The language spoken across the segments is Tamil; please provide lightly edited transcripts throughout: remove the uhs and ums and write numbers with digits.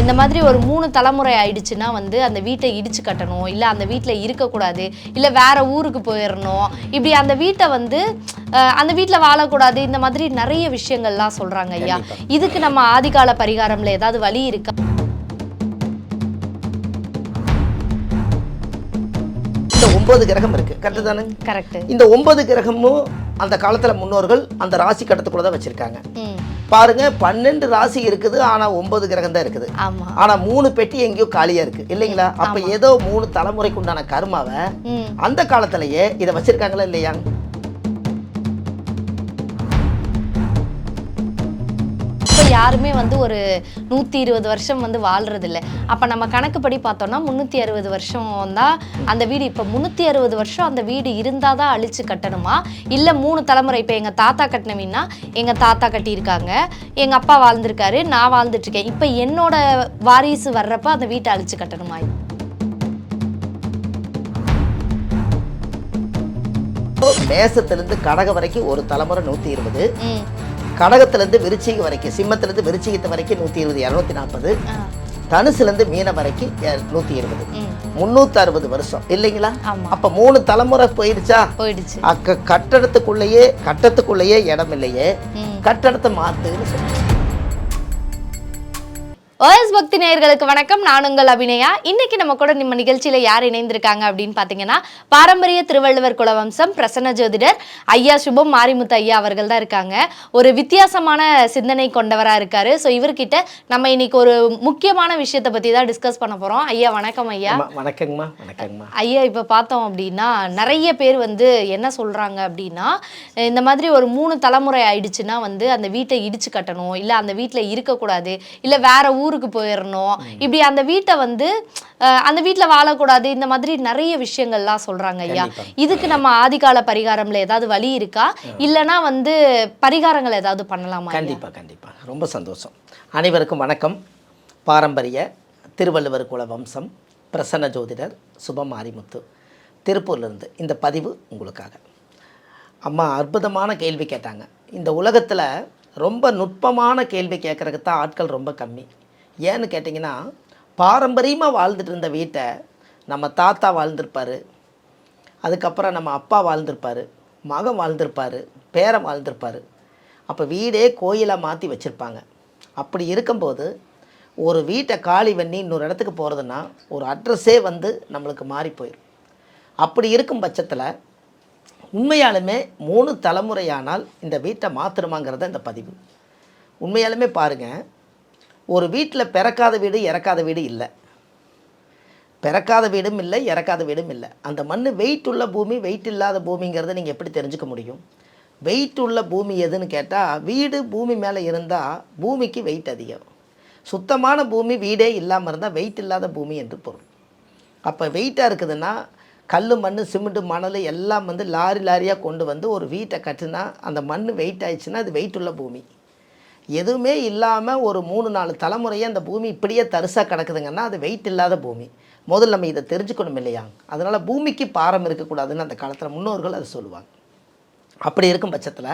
இந்த மாதிரி ஒரு 3 தலைமுறை ஆயிடுச்சுன்னா வந்து அந்த வீட்டை இடிச்சு கட்டணும், இல்லை அந்த வீட்டில் இருக்கக்கூடாது, இல்லை வேற ஊருக்கு போயிடணும், இப்படி அந்த வீட்டை வந்து அந்த வீட்டில் வாழக்கூடாது, இந்த மாதிரி நிறைய விஷயங்கள்லாம் சொல்றாங்க ஐயா. இதுக்கு நம்ம ஆதிகால பரிகாரம்ல ஏதாவது வழி இருக்கா? இந்த 9 கிரகம் இருக்கு, கரெக்டு தானே? கரெக்ட். இந்த 9 கிரகமும் அந்த காலத்துல முன்னோர்கள் அந்த ராசி கட்டத்துக்குள்ள தான் வச்சிருக்காங்க. பாருங்க, 12 ராசி இருக்குது, ஆனா 9 கிரகம் தான் இருக்குது. ஆனா 3 பெட்டி எங்கேயோ காலியா இருக்கு இல்லைங்களா? அப்ப ஏதோ 3 தலைமுறைக்கு உண்டான கர்மாவை அந்த காலத்திலேயே இதை வச்சிருக்காங்களா இல்லையா? யாருமே வந்து ஒரு 120 வருஷம் வந்து வாழ்றது இல்லை. அப்போ நம்ம கணக்குப்படி பார்த்தோம்னா 360 வருஷம் தான் அந்த வீடு. இப்போ 360 வருஷம் அந்த வீடு இருந்தால் தான் அழிச்சு கட்டணுமா, இல்லை 3 தலைமுறை? இப்போ எங்கள் தாத்தா கட்டின வீடுனா எங்கள் தாத்தா கட்டியிருக்காங்க, எங்கள் அப்பா வாழ்ந்துருக்காரு, நான் வாழ்ந்துட்டுருக்கேன், இப்போ என்னோட வாரிசு வர்றப்ப அந்த வீட்டை அழிச்சு கட்டணுமா? மேசத்திலிருந்து கடக வரைக்கும் ஒரு தலைமுறை 120, கடகத்திலேருந்து விருச்சிக வரைக்கும், சிம்மத்திலேருந்து விருச்சிகத்தை வரைக்கும் 120, 240, தனுசுலேருந்து மீன வரைக்கும் 120, 360 வருஷம் இல்லைங்களா? அப்ப 3 தலைமுறை போயிடுச்சா? போயிடுச்சு. கட்டத்துக்குள்ளேயே இடம் இல்லையே, கட்டடத்தை மாத்துன்னு சொல்லி. ஓஎஸ் பக்தி நேயர்களுக்கு வணக்கம். நான் உங்கள் அபிநயா. இன்னைக்கு நம்ம கூட நம்ம நிகழ்ச்சியில யார் இணைந்திருக்காங்க அப்படின்னு பாத்தீங்கன்னா, பாரம்பரிய திருவள்ளுவர் குலவம்சம் பிரசன்ன ஜோதிடர் ஐயா சுபம் மாரிமுத்து ஐயா அவர்கள் தான் இருக்காங்க. ஒரு வித்தியாசமான சிந்தனை கொண்டவரா இருக்காரு. ஸோ இவர்கிட்ட நம்ம இன்னைக்கு ஒரு முக்கியமான விஷயத்தை பத்தி தான் டிஸ்கஸ் பண்ண போறோம். ஐயா வணக்கம். ஐயா வணக்கங்கம்மா. வணக்கங்கம்மா. ஐயா, இப்ப பார்த்தோம் அப்படின்னா நிறைய பேர் வந்து என்ன சொல்றாங்க அப்படின்னா, இந்த மாதிரி ஒரு 3 தலைமுறை ஆயிடுச்சுன்னா வந்து அந்த வீட்டை இடிச்சு கட்டணும், இல்லை அந்த வீட்டில் இருக்கக்கூடாது, இல்லை வேற ஊருக்கு போயிடணும், இப்படி அந்த வீட்டை வந்து அந்த வீட்டில் வாழக்கூடாது, இந்த மாதிரி நிறைய விஷயங்கள்லாம் சொல்றாங்க ஐயா. இதுக்கு நம்ம ஆதிகால பரிகாரம்ல ஏதாவது வழி இருக்கா, இல்லைன்னா வந்து பரிகாரங்கள் ஏதாவது பண்ணலாமா? கண்டிப்பா கண்டிப்பா. ரொம்ப சந்தோஷம். அனைவருக்கும் வணக்கம். பாரம்பரிய திருவள்ளுவர் குலவம்சம் பிரசன்ன ஜோதிடர் சுபம் மாரிமுத்து, திருப்பூர்லேருந்து இந்த பதிவு உங்களுக்காக. அம்மா அற்புதமான கேள்வி கேட்டாங்க. இந்த உலகத்தில் ரொம்ப நுட்பமான கேள்வி கேட்குறதுக்கு தான் ஆட்கள் ரொம்ப கம்மி. ஏன்னு கேட்டிங்கன்னா, பாரம்பரியமாக வாழ்ந்துட்டு இருந்த வீட்டை நம்ம தாத்தா வாழ்ந்திருப்பார், அதுக்கப்புறம் நம்ம அப்பா வாழ்ந்திருப்பார், மகன் வாழ்ந்திருப்பார், பேரன் வாழ்ந்திருப்பார். அப்போ வீடே கோயிலாக மாற்றி வச்சுருப்பாங்க. அப்படி இருக்கும்போது ஒரு வீட்டை காலி பண்ணி இன்னொரு இடத்துக்கு போகிறதுனா ஒரு அட்ரஸே வந்து நம்மளுக்கு மாறி போயிடும். அப்படி இருக்கும் பட்சத்தில் உண்மையாலுமே 3 தலைமுறையானால் இந்த வீட்டை மாற்றணுமாங்கிறத இந்த பதிவு. உண்மையாலுமே பாருங்கள், ஒரு வீட்டில் பிறக்காத வீடு இறக்காத வீடு இல்லை, பிறக்காத வீடும் இல்லை, இறக்காத வீடும் இல்லை. அந்த மண் வெயிட் உள்ள பூமி, வெயிட் இல்லாத பூமிங்கிறத நீங்கள் எப்படி தெரிஞ்சுக்க முடியும்? வெயிட் உள்ள பூமி எதுன்னு கேட்டால், வீடு பூமி மேலே இருந்தால் பூமிக்கு வெயிட் அதிகம். சுத்தமான பூமி வீடே இல்லாமல் இருந்தால் வெயிட் இல்லாத பூமி என்று பொருள். அப்போ வெயிட்டாக இருக்குதுன்னா கல், மண், சிமெண்ட்டு, மணல் எல்லாம் வந்து லாரியாக கொண்டு வந்து ஒரு வீட்டை கட்டுனா அந்த மண் வெயிட் ஆயிடுச்சுன்னா அது வெயிட் உள்ள பூமி. எதுவுமே இல்லாமல் ஒரு 3-4 தலைமுறையே அந்த பூமி இப்படியே தரிசாக கிடக்குதுங்கன்னா அது வெயிட் இல்லாத பூமி. முதல்ல நம்ம இதை தெரிஞ்சுக்கணும் இல்லையா? அதனால் பூமிக்கு பாரம் இருக்கக்கூடாதுன்னு அந்த காலத்தில் முன்னோர்கள் அதை சொல்லுவாங்க. அப்படி இருக்கும் பட்சத்தில்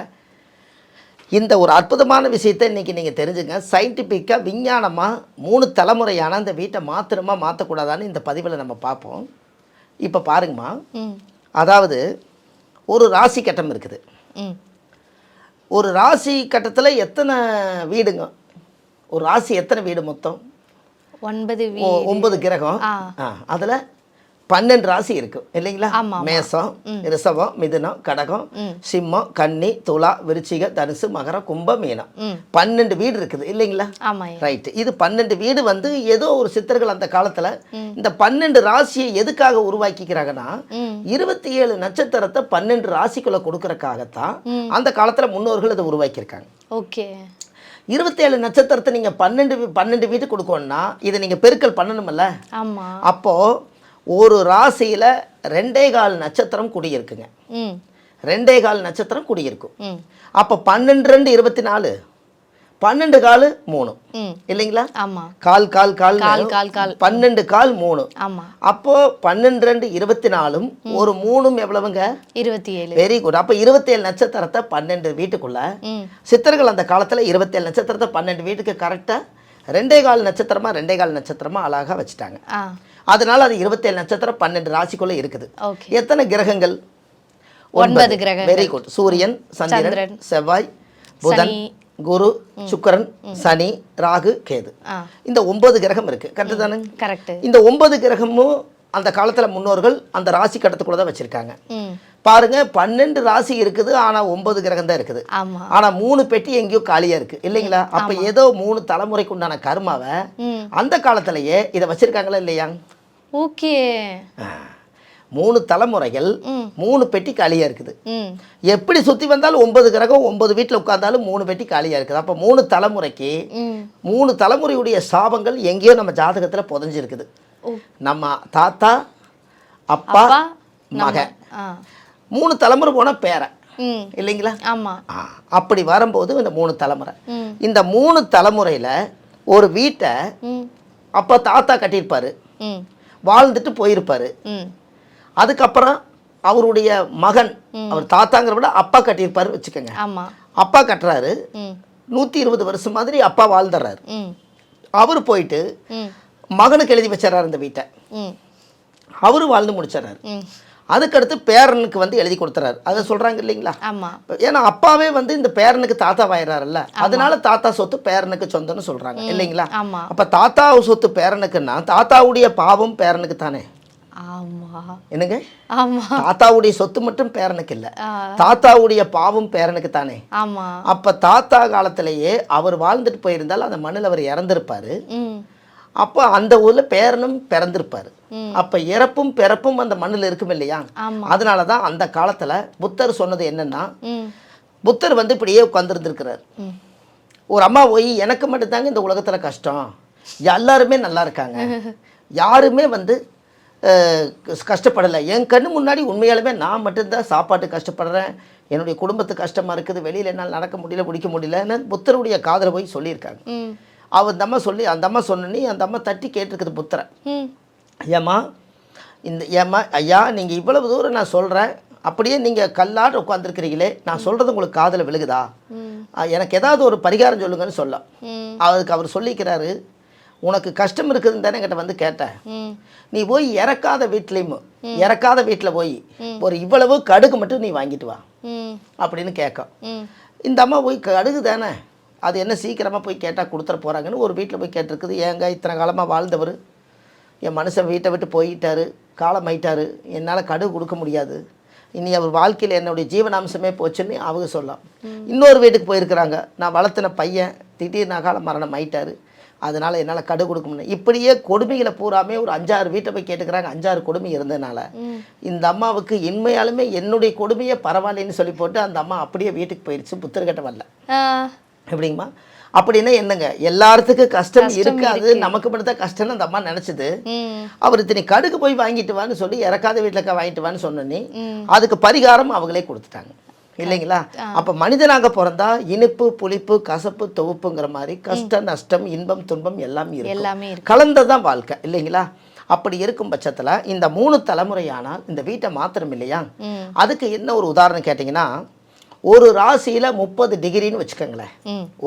இந்த ஒரு அற்புதமான விஷயத்தை இன்றைக்கி நீங்கள் தெரிஞ்சுங்க. சயின்டிஃபிக்காக விஞ்ஞானமாக 3 தலைமுறையான அந்த வீட்டை மாற்றணுமா மாற்றக்கூடாதான்னு இந்த பதிவில் நம்ம பார்ப்போம். இப்போ பாருங்கம்மா, அதாவது ஒரு ராசி கட்டம் இருக்குது. ஒரு ராசி கட்டத்தில் எத்தனை வீடுங்க? ஒரு ராசி எத்தனை வீடு மொத்தம்? 9 கிரகம். அதில் 12 ராசி இருக்கும் இல்லைங்களா? மேசம், ரிஷபம், மிதுனம், கடகம், சிம்மம், கன்னி, துலா, விருச்சிக, தனுசு, மகரம், கும்பம், மீனம். 12 வீடு இருக்குது இல்லைங்களா? ரைட்டு. இது 12 வீடு வந்து ஏதோ ஒரு சித்தர்கள் அந்த காலத்துல இந்த 12 ராசியை எதுக்காக உருவாக்கிக்கிறாங்கன்னா, 27 நட்சத்திரத்தை 12 ராசிக்குள்ள கொடுக்கறதுக்காகத்தான் அந்த காலத்துல முன்னோர்கள் இதை உருவாக்கியிருக்காங்க. ஓகே. 27 நட்சத்திரத்தை நீங்க 12 வீட்டு கொடுக்கணும்னா இதை நீங்க பெருக்கல் பண்ணணும்ல. அப்போ ஒரு ராசியில் 2.25 நட்சத்திரம் குடியிருக்குங்க. 2.25 நட்சத்திரம் குடியிருக்கும். அப்போ 12 2 24, 12 கால் 3 இல்லைங்களா? கால் 12 கால் 3. அப்போ 12 2 24, ஒரு 3 எவ்வளவுங்க? 27. Very good. அப்போ 27 நட்சத்திரத்தை 12 வீட்டுக்குள்ள சித்தர்கள் அந்த காலத்துல 27 நட்சத்திரத்தை 12 வீட்டுக்கு கரெக்டா 2.25 நட்சத்திரமா 2.25 நட்சத்திரமா அழகாக வச்சுட்டாங்க. அதனால அது 27 நட்சத்திரம் 12 ராசிக்குள்ளே இருக்குது. எத்தனை கிரகங்கள்? 9 கிரகங்கள். Very good. சூரியன், சந்திரன், செவ்வாய், புதன், குரு, சுக்கிரன், சனி, ராகு, கேது. இந்த 9 கிரகம் இருக்கு. கரெக்ட் தானே? கரெக்ட். இந்த 9 கிரகமும் அந்த காலத்துல முன்னோர்கள் அந்த ராசி கட்டத்துக்குள்ள தான் வச்சிருக்காங்க. பாருங்க, 12 ராசி இருக்குது, ஆனா 9 கிரகம் தான் இருக்குது. ஆனா 3 பெட்டி எங்கேயோ காலியா இருக்கு இல்லைங்களா? அப்ப ஏதோ 3 தலைமுறைக்கு உண்டான கர்மாவை அந்த காலத்திலேயே இதை வச்சிருக்காங்களா இல்லையா? ஓகே. 3 தலைமுறைகள் 3 பெட்டி காலியா இருக்குது. எப்படி சுத்தி வந்தாலும் 9 கிரகம் 9 வீட்டில் உட்கார்ந்தாலும் 3 பெட்டி காலியா இருக்குது. அப்ப 3 தலைமுறைக்கு 3 தலைமுறையுடைய சாபங்கள் எங்கேயோ நம்ம ஜாதகத்துல புதைஞ்சிருக்குது. நம்ம தாத்தா, அப்பா, மகன், 3 தலைமுறை போன பேரை இல்லைங்களா? அப்படி வரும்போது இந்த 3 தலைமுறை, இந்த 3 தலைமுறையில ஒரு வீட்டை அப்பா தாத்தா கட்டியிருப்பாரு, வாழ்ந்துட்டு போயிருப்பாரு. அதுக்கப்புறம் அவருடைய மகன், அவர் தாத்தாங்கிற விட அப்பா கட்டியிருப்பாரு வச்சுக்கோங்க. அப்பா கட்டுறாரு, 120 வருஷம் மாதிரி அப்பா வாழ்ந்துடுறாரு. அவர் போயிட்டு மகனுக்கு எழுதி வச்சிடறாரு இந்த வீட்டை, அவரு வாழ்ந்து முடிச்சிடறாரு. அதுக்கடுத்து பேரனுக்கு வந்து எழுதி கொடுத்துறாரு. அதை சொல்றாங்க இல்லைங்களா? ஏன்னா அப்பாவே வந்து இந்த பேரனுக்கு தாத்தாவாயிறாருல்ல, அதனால தாத்தா சொத்து பேரனுக்கு சொந்தம்னு சொல்றாங்க இல்லைங்களா? அப்ப தாத்தா சொத்து பேரனுக்குன்னா தாத்தாவுடைய பாவம் பேரனுக்கு தானே. என்னங்க? தாத்தாவுடைய சொத்து மட்டும் பேரனுக்கு இல்ல, தாத்தாவுடைய பாவம் பேரனுக்கு தானே. அப்ப தாத்தா காலத்திலேயே அவர் வாழ்ந்துட்டு போயிருந்தால் அந்த மண்ணில் அவர் இறந்திருப்பாரு. அப்போ அந்த ஊர்ல பேரனும் பிறந்திருப்பாரு. அப்ப இறப்பும் பிறப்பும் அந்த மண்ணில் இருக்கும் இல்லையா? அதனாலதான் அந்த காலத்துல புத்தர் சொன்னது என்னன்னா, புத்தர் வந்து இப்படியே உட்கார்ந்துருந்துருக்கிறார். ஒரு அம்மா போய் எனக்கு மட்டும்தாங்க இந்த உலகத்துல கஷ்டம், எல்லாருமே நல்லா இருக்காங்க, யாருமே வந்து கஷ்டப்படலை, என் கண்ணு முன்னாடி உண்மையாலுமே நான் மட்டும்தான் சாப்பாட்டு கஷ்டப்படுறேன், என்னுடைய குடும்பத்துக்கு கஷ்டமா இருக்குது, வெளியில என்னால் நடக்க முடியல பிடிக்க முடியலன்னு புத்தருடைய காதலை போய் சொல்லியிருக்காங்க. அவர் அந்த அம்மா சொல்லி, அந்த அம்மா சொன்னி அந்த அம்மா தட்டி கேட்டிருக்குது புத்தரை, ஏம்மா ஐயா நீங்கள் இவ்வளவு தூரம் நான் சொல்கிறேன், அப்படியே நீங்கள் கல்லாட உட்காந்துருக்கிறீங்களே, நான் சொல்கிறது உங்களுக்கு காதில் விழுகுதா, எனக்கு ஏதாவது ஒரு பரிகாரம் சொல்லுங்கன்னு சொல்ல. அதுக்கு அவர் சொல்லிக்கிறாரு, உனக்கு கஷ்டம் இருக்குதுன்னு தானே என்கிட்ட வந்து கேட்டேன், நீ போய் இறக்காத வீட்லேயும் இறக்காத வீட்டில் போய் ஒரு இவ்வளவு கடுகு மட்டும் நீ வாங்கிட்டு வா அப்படின்னு கேட்க. இந்த அம்மா போய் கடுகு தானே, அது என்ன சீக்கிரமாக போய் கேட்டால் கொடுத்துட போகிறாங்கன்னு ஒரு வீட்டில் போய் கேட்டிருக்குது. ஏங்க இத்தனை காலமாக வாழ்ந்தவர், என் மனுஷன் வீட்டை விட்டு போயிட்டாரு, காலமாயிட்டாரு, என்னால் கடுகு கொடுக்க முடியாது, இனி அவர் வாழ்க்கையில் என்னுடைய ஜீவனாம்சமே போச்சுன்னு அவங்க சொல்லலாம். இன்னொரு வீட்டுக்கு போயிருக்கிறாங்க, நான் வளர்த்தின பையன் திடீர்னு கால மரணம் ஆயிட்டாரு, அதனால் என்னால் கடுகு கொடுக்க முடியல. இப்படியே கொடுமைகளை பூராமே ஒரு 5-6 வீட்டை போய் கேட்டுக்கிறாங்க. 5-6 கொடுமை இருந்ததுனால இந்த அம்மாவுக்கு இன்மையாலுமே என்னுடைய கொடுமையே பரவாயில்லைன்னு சொல்லி போட்டு அந்த அம்மா அப்படியே வீட்டுக்கு போயிடுச்சு, புத்தர்கிட்ட வரல. எப்படிங்கம்மா? அப்படின்னா என்னங்க, எல்லாத்துக்கும் கஷ்டம் இருக்காது, நமக்கு மட்டும் தான் கஷ்டம்னு அந்த அம்மா நினைச்சது. அவர் இத்தனை கடுகு போய் வாங்கிட்டு வான்னு சொல்லி இறக்காத வீட்டில் வாங்கிட்டு வான்னு சொன்னோன்னே அதுக்கு பரிகாரம் அவங்களே கொடுத்துட்டாங்க இல்லைங்களா? அப்ப மனிதனாக பிறந்தா இனிப்பு புளிப்பு கசப்பு தொகுப்புங்கிற மாதிரி கஷ்டம் நஷ்டம் இன்பம் துன்பம் எல்லாமே இருக்கு, கலந்ததான் வாழ்க்கை இல்லைங்களா? அப்படி இருக்கும் பட்சத்துல இந்த 3 தலைமுறையானால் இந்த வீட்டை மாத்திரம் இல்லையா? அதுக்கு என்ன ஒரு உதாரணம் கேட்டீங்கன்னா, ஒரு ராசியில 30 டிகிரின்னு வச்சுக்கோங்களேன்.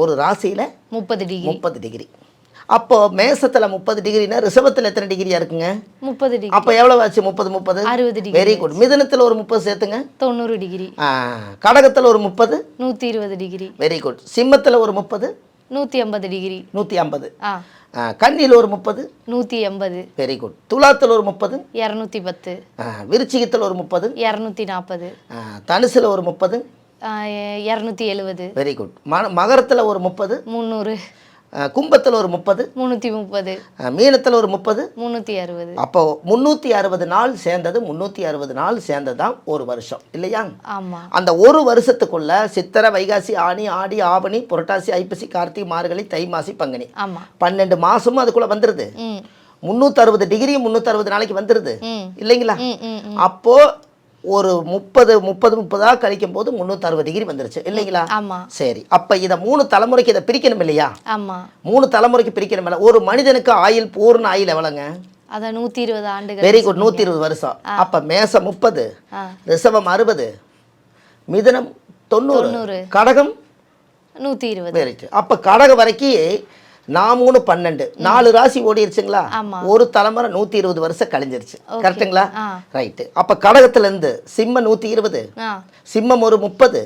ஒரு ராசியில 30 டிகிரி. அப்போ மேசத்துல 30 டிகிரினா ரிஷபத்துல எத்தனை டிகிரியா இருக்குங்க? 30 டிகிரி. அப்போ எவ்வளவு ஆச்சு? 30 60 டிகிரி. Very good. மிதுனத்துல ஒரு 30 சேர்த்துங்க, 90 டிகிரி. கடகத்துல ஒரு 30 120 டிகிரி. Very good. சிம்மத்துல ஒரு 30 150 டிகிரி. 150. கன்னியில் ஒரு 30 180. Very good. துலாத்தில் ஒரு 30 210. விருச்சிகத்தில் ஒரு 30 240. தனுசுல ஒரு 30 270. Very good. மகரத்தில் ஒரு 30 300. கும்பத்தில் ஒரு 30 330. மீனத்தில் ஒரு 30 360. அப்போ 360 நாள் சேர்ந்தது 360 நாள் சேர்ந்ததுதான் ஒரு வருஷம் இல்லையா? அந்த ஒரு வருஷத்துக்குள்ள சித்திரை வைகாசி ஆனி ஆடி ஆவணி புரட்டாசி ஐப்பசி கார்த்திகை மார்கழி தை மாசி பங்குனி 12 மாசமும் அதுக்குள்ள வந்துருது. 360 டிகிரி 360 நாளைக்கு வந்துருது இல்லைங்களா? அப்போ ஒரு 30 கழிக்கும் போது 360 டிகிரி வந்துருச்சு இல்லைங்களா? சரி, அப்ப இத 3 தலைமுறைக்கு இதை பிரிக்கணும் இல்லையா? 3 தலைமுறைக்கு பிரிக்கணும் இல்ல. ஒரு மனிதனுக்கு ஆயுள் பூர்ண ஆயுள் எவ்வளவுங்க? அத 120 ஆண்டுகள். Very good. 120 வருஷம். அப்ப மேசம் 30, ரிஷபம் 60, மிதுனம் 90, கடகம் 120. Very good. அப்ப கடகம் வரைக்கும் நான் 3 12 4 ராசி ஓடிடுச்சுங்களா? ஆமா. ஒரு தலைமுறை 120 வருஷம் கழிஞ்சிருச்சு. Okay. கரெக்ட்டுங்களா? ஆ. ரைட்டு. அப்போ கடகத்துலேருந்து சிம்மம் 120, ஆ சிம்மம் ஒரு 30,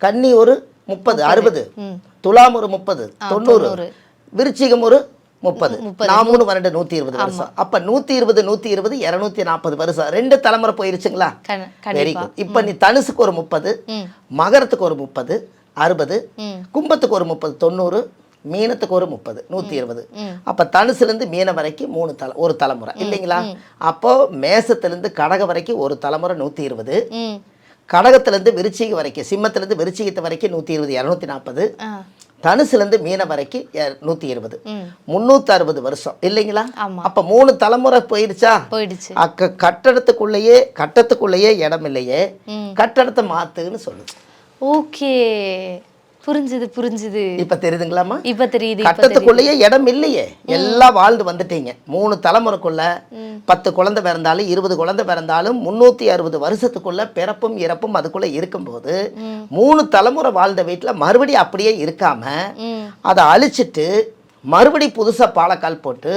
கன்னி ஒரு 30 60, ம். துலாம் ஒரு 30 90, விருச்சிகம் ஒரு 30, 3 12 120 வருஷம். அப்ப 120 120 240 வருஷம் 2 தலைமுறை போயிருச்சுங்களா? வெரி கண்டிப்பா. குட். இப்போ நீ தனுசுக்கு ஒரு 30, மகரத்துக்கு ஒரு 30 60, கும்பத்துக்கு ஒரு 30 90, மீனத்துக்கு ஒரு 30 120. அப்ப தனுசுலேருந்து மீனம் வரைக்கும் ஒரு தலைமுறை இல்லைங்களா? அப்போ மேசத்துலேருந்து கடகம் வரைக்கும் ஒரு தலைமுறை 120, கடகத்துலேருந்து விருச்சிகம் வரைக்கும் சிம்மத்துலேருந்து விருச்சிகத்து வரைக்கும் 120 240, தனுசுலேருந்து மீனம் வரைக்கும் 120 360 வருஷம் இல்லைங்களா? அப்ப 3 தலைமுறை போயிடுச்சா? போயிடுச்சு. கட்டத்துக்குள்ளேயே இடம் இல்லையே, கட்டடத்தை மாத்துன்னு சொல்லுது. ஓகே, புரிஞ்சுது. இப்ப தெரியுதுங்களாமா? இப்ப தெரியுது. கட்டத்துக்குள்ளேயே இடம் இல்லையே, எல்லாம் வாழ்ந்து வந்துட்டீங்க. 3 தலைமுறைக்குள்ள 10 குழந்தை பிறந்தாலும் 20 குழந்தை பிறந்தாலும் 360 வருஷத்துக்குள்ள பிறப்பும் இறப்பும் அதுக்குள்ள இருக்கும்போது 3 தலைமுறை வாழ்ந்த வீட்டுல மறுபடியும் அப்படியே இருக்காம அதை அழிச்சிட்டு மறுபடி புதுசா பாலக்கால் போட்டு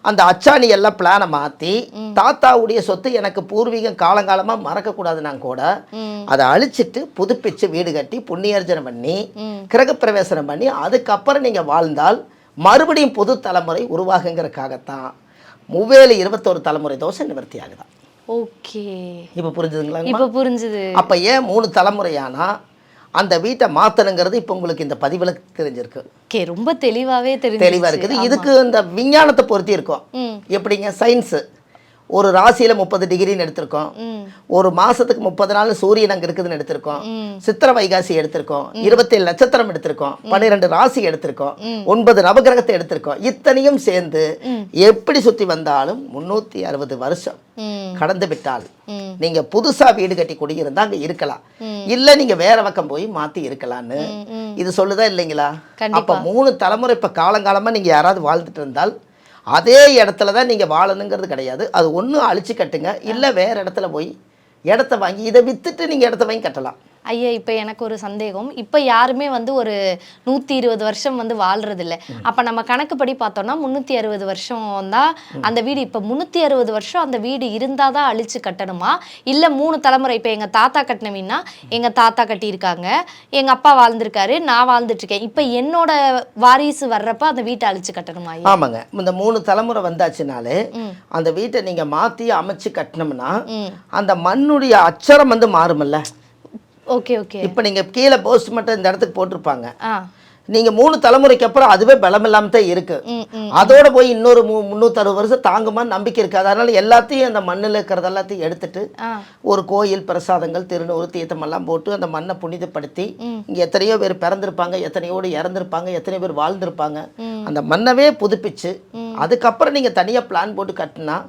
அந்த அச்சாணி எல்லாம் பிளானை மாத்தி தாத்தாவுடைய சொத்து எனக்கு பூர்வீகம் காலங்காலமா மறக்க கூடாதுன்னா கூட அதை அழிச்சிட்டு புதுப்பிச்சு வீடு கட்டி புண்ணியர்ஜனம் பண்ணி கிரகப்பிரவேசனம் பண்ணி அதுக்கப்புறம் நீங்க வாழ்ந்தால் மறுபடியும் புது தலைமுறை உருவாகுங்கிறதுக்காகத்தான் 21 தலைமுறை தோஷம் நிவர்த்தி ஆகுதான். ஓகே, இப்ப புரிஞ்சுதுங்களா? இப்ப புரிஞ்சுது. அப்ப ஏன் 3 தலைமுறையானா அந்த வீட்டை மாத்தணுங்கிறது இப்போ உங்களுக்கு இந்த பதிவுல தெரிஞ்சிருக்கு. ஓகே, ரொம்ப தெளிவா இருக்குது. இதுக்கு இந்த விஞ்ஞானத்தை பொறுத்தி இருக்கும். எப்படிங்க? சயின்ஸ் ஒரு ராசியில 30 டிகிரின்னு எடுத்திருக்கோம், ஒரு மாசத்துக்கு 30 நாள் சூரியன் அங்க இருக்குதுன்னு எடுத்திருக்கோம், சித்திர வைகாசி எடுத்திருக்கோம், 27 நட்சத்திரம் எடுத்திருக்கோம், 12 ராசி எடுத்திருக்கோம், 9 நவகிரகத்தை எடுத்திருக்கோம். இத்தனையும் சேர்ந்து எப்படி சுத்தி வந்தாலும் 360 வருஷம் கடந்து விட்டால் நீங்க புதுசா வீடு கட்டி குடியிருந்தா அங்க இருக்கலாம், இல்ல நீங்க வேற பக்கம் போய் மாத்தி இருக்கலாம்னு இது சொல்லுதா இல்லைங்களா? அப்ப 3 தலைமுறை இப்ப காலங்காலமா நீங்க யாராவது வாழ்ந்துட்டு இருந்தால் அதே இடத்துல தான் நீங்கள் வாழணுங்கிறது கிடையாது. அது ஒன்றும் அழிச்சு கட்டுங்க, இல்லை வேறு இடத்துல போய் இடத்த வாங்கி இதை விற்றுட்டு நீங்கள் இடத்த வாங்கி கட்டலாம். ஐயா, இப்போ எனக்கு ஒரு சந்தேகம். இப்போ யாருமே வந்து ஒரு 120 வருஷம் வந்து வாழ்றதில்ல. அப்போ நம்ம கணக்குப்படி பார்த்தோம்னா 360 வருஷம் தான் அந்த வீடு. இப்போ 360 வருஷம் அந்த வீடு இருந்தால் தான் அழிச்சு கட்டணுமா, இல்லை 3 தலைமுறை? இப்போ எங்கள் தாத்தா கட்டின வீடுனா எங்கள் தாத்தா கட்டியிருக்காங்க, எங்கள் அப்பா வாழ்ந்துருக்காரு, நான் வாழ்ந்துட்டுருக்கேன். இப்போ என்னோட வாரிசு வர்றப்ப அந்த வீட்டை அழிச்சு கட்டணுமா? ஆமாங்க. இந்த 3 தலைமுறை வந்தாச்சுனாலே அந்த வீட்டை நீங்கள் மாற்றி அமைச்சு கட்டினோம்னா அந்த மண்ணுடைய அச்சரம் வந்து மாறுமல்ல. Okay okay. இப்போ நீங்கள் கீழே போஸ்ட் மட்டும் இந்த இடத்துக்கு போட்டிருப்பாங்க, நீங்க 3 தலைமுறைக்கு அப்புறம் அதுவே பலம் இல்லாம தான் இருக்கு. அதோட போய் இன்னொரு 360 வருஷம் தாங்குமான்னு நம்பிக்கை இருக்கு. அதனால எல்லாத்தையும் அந்த மண்ணில் இருக்கிறது எல்லாத்தையும் எடுத்துட்டு ஒரு கோயில் பிரசாதங்கள் திருநூறு தீர்த்தம் எல்லாம் போட்டு அந்த மண்ணை புனிதப்படுத்தி, இங்க எத்தனையோ பேர் பிறந்திருப்பாங்க, எத்தனையோடு இறந்திருப்பாங்க, எத்தனையோ பேர் வாழ்ந்திருப்பாங்க, அந்த மண்ணவே புதுப்பிச்சு அதுக்கப்புறம் நீங்க தனியா பிளான் போட்டு கட்டினா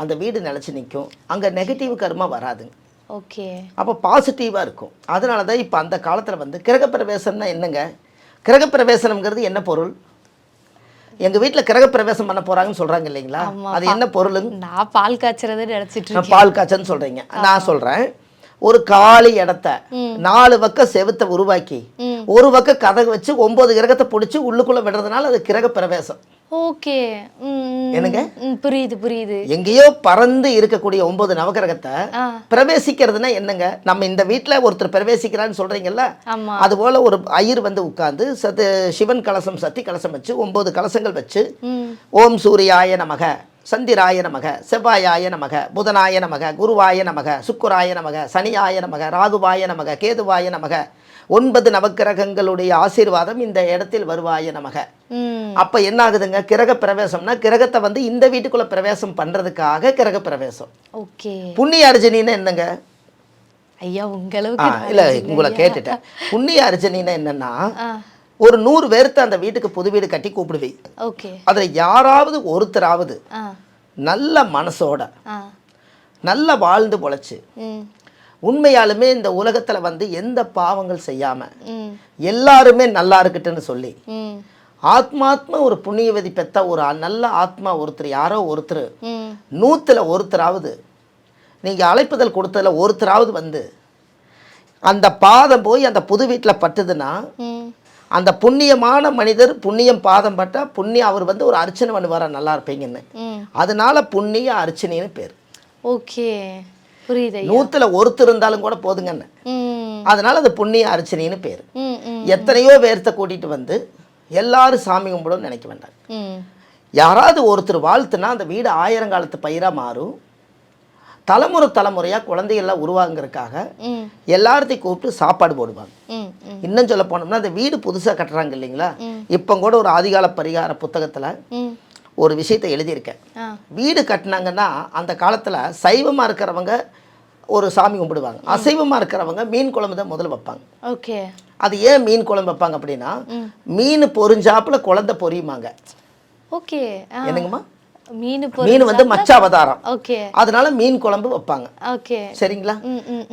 அந்த வீடு நிலைச்சு நிற்கும். அங்க நெகட்டிவ் கர்மா வராதுங்க. ஓகே. அப்போ பாசிட்டிவா இருக்கும். அதனால தான் இப்போ அந்த காலத்துல வந்து கிரகப்பிரவேசம்னா என்னங்க? கிரகப்பிரவேசனம்ங்கிறது என்ன பொருள்? எங்க வீட்டில் கிரகப்பிரவேசம் பண்ண போறாங்கன்னு சொல்றாங்க இல்லைங்களா? அது என்ன பொருள்? நான் பால் காய்ச்சறதை நினைச்சிட்டு இருக்கேன். பால் காய்ச்சன்னு சொல்றீங்க. நான் சொல்றேன், ஒரு காலி இடத்த 4 பக்கம் செவுத்தை உருவாக்கி ஒரு பக்கம் கதவு வச்சு 9 கிரகத்தை பிடிச்சி உள்ளுக்குள்ள விடுறதுனால அது கிரகப்பிரவேசம். ஓகே. என்னங்க? புரியுது. எங்கேயோ பறந்து இருக்கக்கூடிய 9 நவகிரகத்தை பிரவேசிக்கிறதுனா என்னங்க? நம்ம இந்த வீட்டுல ஒருத்தர் பிரவேசிக்கிறான்னு சொல்றீங்கல்ல, அது போல ஒரு ஐயர் வந்து உட்கார்ந்து சிவன் கலசம் சக்தி கலசம் வச்சு 9 கலசங்கள் வச்சு ஓம் சூரியாய நமக, சந்திராய நமக, செவ்வாயாய நமக, புதனாய நமக, குருவாய நமக, சுக்குராய நமக, சனியாய நமக, ராகுவாய நமக, கேதுவாய நமக, 9 நவக்கிரகங்களுடைய ஆசீர்வாதம் இந்த இடத்தில் வருவாய நமக. அப்ப என்ன ஆகுதுங்க? கிரக பிரவேசம்னா கிரகத்தை வந்து இந்த வீட்டுக்குள்ள பிரவேசம் பண்றதுக்காக கிரக பிரவேசம். ஓகே. புண்ணிய அர்ச்சனைன்னா என்னங்க? ஐயா, உங்களுக்கு இல்ல உங்களை கேட்டுட்டேன். புண்ணிய அர்ச்சனைன்னா என்னன்னா, ஒரு 100 பேர்த்த அந்த வீட்டுக்கு புது வீடு கட்டி கூப்பிடுவீங்க. ஓகே. அதுல யாராவது ஒருத்தராவது நல்ல மனசோட நல்ல வாழ்ந்து பொழைச்சு உண்மையாலுமே இந்த உலகத்துல வந்து எந்த பாவங்கள் செய்யாம எல்லாருமே நல்லா இருக்கட்டுன்னு சொல்லி ஆத்மாத்மா ஒரு புண்ணியவதி பெத்த ஒரு நல்ல ஆத்மா ஒருத்தர், யாரோ ஒருத்தர் 100ல் ஒருத்தராவது நீங்க அழைப்புதல் கொடுத்ததுல ஒருத்தராவது வந்து அந்த பாதம் போய் அந்த புது வீட்டில் பட்டுதுன்னா அந்த புண்ணியமான மனிதர் புண்ணியம் பாதம் பட்டா புண்ணியம் அவர் வந்து ஒரு அர்ச்சனை பண்ணுவாரா நல்லா இருப்பீங்கன்னு. அதனால புண்ணிய அர்ச்சனைன்னு பேர். ஓகே, புரியுது. 100ல் ஒருத்தர் இருந்தாலும் கூட போதுங்கன்னு. அதனால அது புண்ணிய அர்ச்சனைன்னு பேர். எத்தனையோ பேர்த்த கூட்டிட்டு வந்து எல்லாரும் சாமி கும்பிடும்னு நினைக்க வேண்டாம். யாராவது ஒருத்தர் வாழ்த்துனா அந்த வீடு 1000 காலத்து பயிராக மாறும். தலைமுறையாக குழந்தைகள்லாம் உருவாங்கிறதுக்காக எல்லாத்தையும் கூப்பிட்டு சாப்பாடு போடுவாங்க. இன்னும் சொல்ல போனோம்னா அந்த வீடு புதுசாக கட்டுறாங்க இல்லைங்களா, இப்போ கூட ஒரு ஆதிகால பரிகார புத்தகத்தில் ஒரு விஷயத்தை எழுதியிருக்கேன். வீடு கட்டினாங்கன்னா அந்த காலத்தில் சைவமாக இருக்கிறவங்க ஒரு சாமி கும்பிடுவாங்க, அசைவமாக இருக்கிறவங்க மீன் குழம்பு தான் முதல்ல வைப்பாங்க. ஓகே, அது ஏன் மீன் குழம்பு வைப்பாங்க அப்படின்னா மீன் பொரிஞ்சாப்புல குழந்தை பொரியுமாங்க. ஓகே, என்னங்கம்மா, மீன் வந்து மச்ச அவதாரம். ஓகே, அதனால மீன் குழம்பு வைப்பாங்க. ஓகே, சரிங்களா.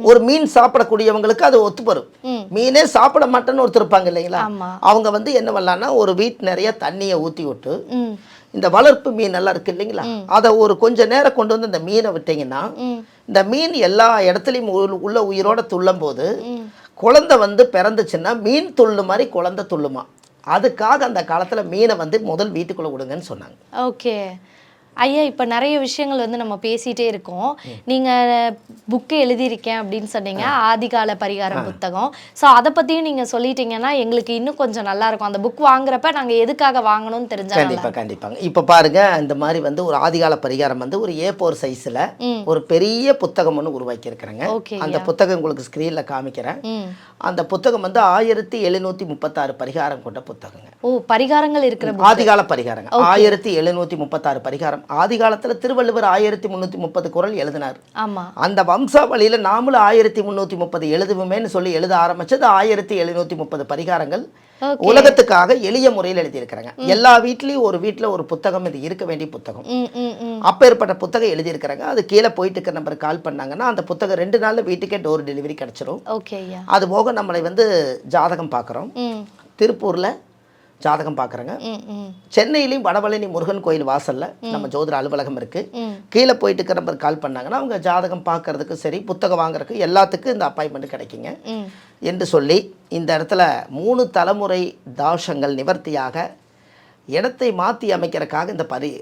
ஒரு மீன் சாப்பிடக்கூடியவங்களுக்கு அது ஒத்து வரும். மீனே சாப்பிட மாட்டேன்னு ஒருத்தர் இருப்பாங்க இல்லைங்களா, அவங்க வந்து என்ன பண்ணலாம்னா ஒரு வீட்டு நிறைய தண்ணியை ஊற்றி விட்டு இந்த வளர்ப்பு மீன் எல்லாம் இருக்கு இல்லைங்களா, அதை ஒரு கொஞ்ச நேரம் கொண்டு வந்து இந்த மீனை விட்டீங்கன்னா இந்த மீன் எல்லா இடத்துலையும் உள்ள உயிரோட துள்ளும் போது குழந்தை வந்து பிறந்துச்சுன்னா மீன் துள்ளு மாதிரி குழந்தை துள்ளுமா. அதுக்காக அந்த காலத்தில் மீனை வந்து முதல் வீட்டுக்குள்ளே விடுங்கன்னு சொன்னாங்க. ஓகே ஐயா, இப்போ நிறைய விஷயங்கள் வந்து நம்ம பேசிகிட்டே இருக்கோம். நீங்கள் புக்கு எழுதியிருக்கேன் அப்படின்னு சொன்னீங்க, ஆதிகால பரிகாரம் புத்தகம். ஸோ அதை பற்றியும் நீங்கள் சொல்லிட்டீங்கன்னா எங்களுக்கு இன்னும் கொஞ்சம் நல்லாயிருக்கும். அந்த புக் வாங்குறப்ப நாங்கள் எதுக்காக வாங்கணும்னு தெரிஞ்சால். கண்டிப்பாங்க. இப்போ பாருங்கள், இந்த மாதிரி வந்து ஒரு ஆதிகால பரிகாரம் வந்து ஒரு A4 சைஸில் ஒரு பெரிய புத்தகம் ஒன்று உருவாக்கியிருக்கிறேங்க. அந்த புத்தகம் உங்களுக்கு ஸ்க்ரீனில் காமிக்கிறேன். அந்த புத்தகம் வந்து 1736 பரிகாரம் கொண்ட புத்தகங்க. ஓ, பரிகாரங்கள் இருக்கிற ஆதிகால பரிகாரங்க. 1736 பரிகாரம். ஆதி காலத்துல திருவள்ளுவர் 1330 குறள் எழுதினார். அந்த வம்சாவளியில நாமளும் 1330 எழுதுவோமேன்னு சொல்லி எழுத ஆரம்பிச்சது 1730 பரிகாரங்கள் உலகத்துக்காக எளிய முறையில் எழுதியிருக்கிறாங்க. எல்லா வீட்லயும் ஒரு வீட்டுல ஒரு புத்தகம், இது இருக்க வேண்டிய புத்தகம். அப்பேற்பட்ட புத்தகம் எழுதியிருக்கிறாங்க. அது கீழே போயிட்டு இருக்க நம்பருக்கு கால் பண்ணாங்கன்னா அந்த புத்தகம் 2 நாள்ல வீட்டுக்கே டோர் டெலிவரி கிடைச்சிரும். அது போக நம்மளை வந்து ஜாதகம் பார்க்குறோம். திருப்பூர்ல ஜாதகம் பார்க்குறேங்க. சென்னையிலையும் வடபழனி முருகன் கோயில் வாசல்ல நம்ம ஜோதிட அலுவலகம் இருக்கு. கீழே போயிட்டு இருக்கிற நம்பர் கால் பண்ணாங்கன்னா அவங்க ஜாதகம் பார்க்கறதுக்கு சரி, புத்தகம் வாங்குறதுக்கு எல்லாத்துக்கும் இந்த அப்பாயின்மெண்ட் கிடைக்குங்க என்று சொல்லி இந்த இடத்துல 3 தலைமுறை தாஷங்கள் நிவர்த்தியாக இடத்தை மாற்றி அமைக்கிறதுக்காக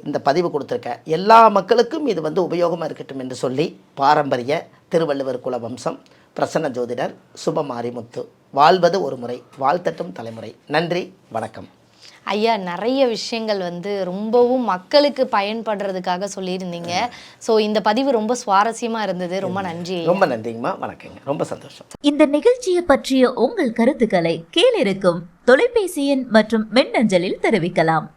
இந்த பதிவு கொடுத்துருக்கேன். எல்லா மக்களுக்கும் இது வந்து உபயோகமாக இருக்கட்டும் என்று சொல்லி பாரம்பரிய திருவள்ளுவர் குல வம்சம் பிரசன்ன ஜோதிடர் சுபமாரிமுத்து. வாழ்வது ஒரு முறை, வாழ்த்தட்டும் தலைமுறை. நன்றி, வணக்கம். ஐயா, நிறைய விஷயங்கள் வந்து ரொம்பவும் மக்களுக்கு பயன்படுறதுக்காக சொல்லியிருந்தீங்க. ஸோ இந்த பதிவு ரொம்ப சுவாரஸ்யமாக இருந்தது. ரொம்ப நன்றி. ரொம்ப நன்றிங்கம்மா, வணக்கங்க. ரொம்ப சந்தோஷம். இந்த நிகழ்ச்சியை பற்றிய உங்கள் கருத்துக்களை கீழிருக்கும் தொலைபேசி எண் மற்றும் மின்னஞ்சலில் தெரிவிக்கலாம்.